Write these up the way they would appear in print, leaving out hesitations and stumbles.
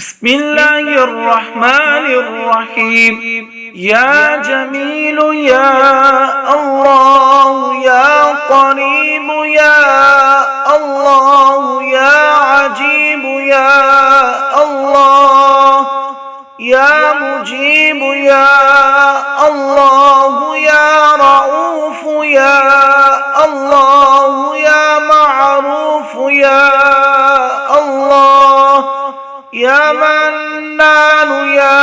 بسم الله الرحمن الرحيم. يا جميل يا الله يا قريب يا الله يا عجيب يا الله يا مجيب يا الله يا رؤوف يا الله يا معروف يا الله يا منان يا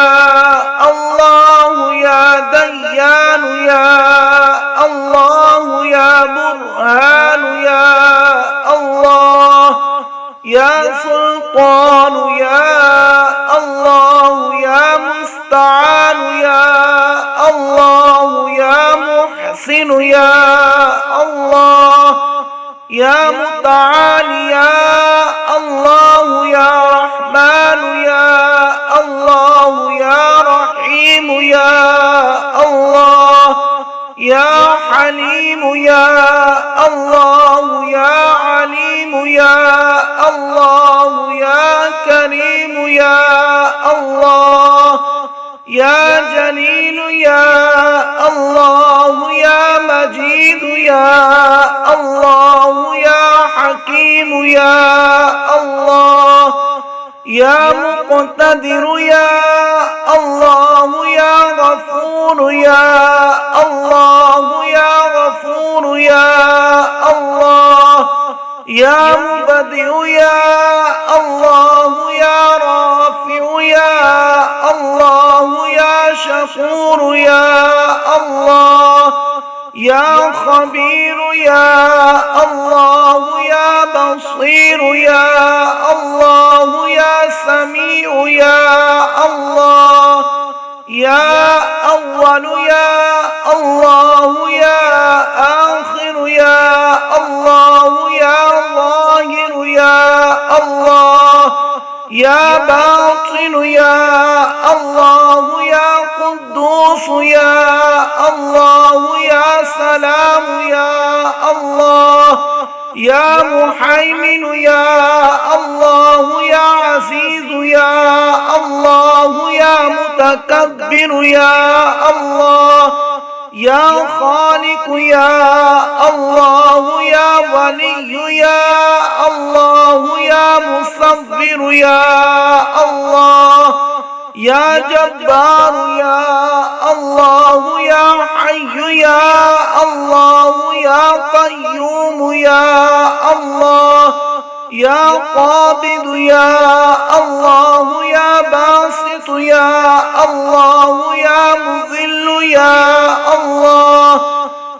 الله يا ديان يا الله يا برهان يا الله يا سلطان يا الله يا مستعان يا الله يا محسن يا الله يا متعالي يا الله يا رحمن يا الله يا رحيم يا الله يا حليم يا الله يا عليم يا الله يا كريم يا الله يا جليل يا الله يا مجيد يا الله يا حكيم يا الله يا مقتدر يا الله يا غفور يا الله يا غفور يا الله يا مبدئ يا الله يا رافع يا الله يا شكور يا الله يا خبير يا الله يا بصير يا الله يا سميع يا الله يا أول يا الله يا آخر يا الله يا ظاهر يا الله يا باطن يا الله يا قدوس يا الله يا سلام يا الله يا محيمن يا الله يا عزيز يا الله يا متكبر يا الله يا خالق يا الله يا ولي يا الله يا مصبر يا الله يا جبار يا الله يا حي يا الله يا قيوم يا الله يا قابض يا الله يا باسط يا الله يا مذل يا الله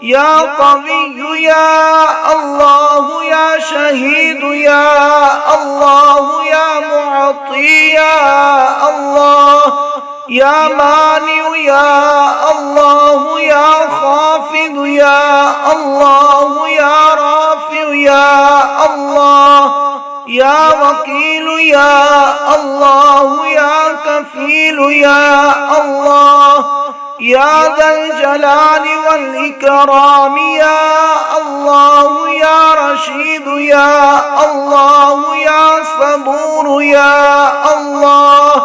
يا قوي يا الله يا شهيد يا الله يا معطي يا الله يا مانع يا الله يا خافض يا الله يا رافع يا الله يا وكيل يا الله يا كفيل يا الله يا ذا الجلال والإكرام يا الله يا رشيد يا الله يا صبور يا الله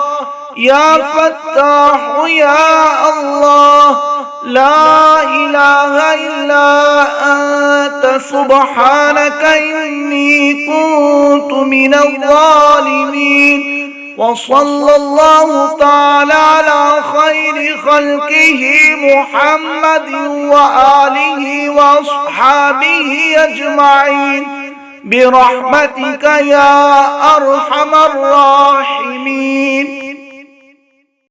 يا فتاح يا الله لا إله إلا أنت سبحانك إني كنت من الظالمين. وصلى الله تعالى على خير خلقه محمد وآله وأصحابه أجمعين برحمتك يا أرحم الراحمين.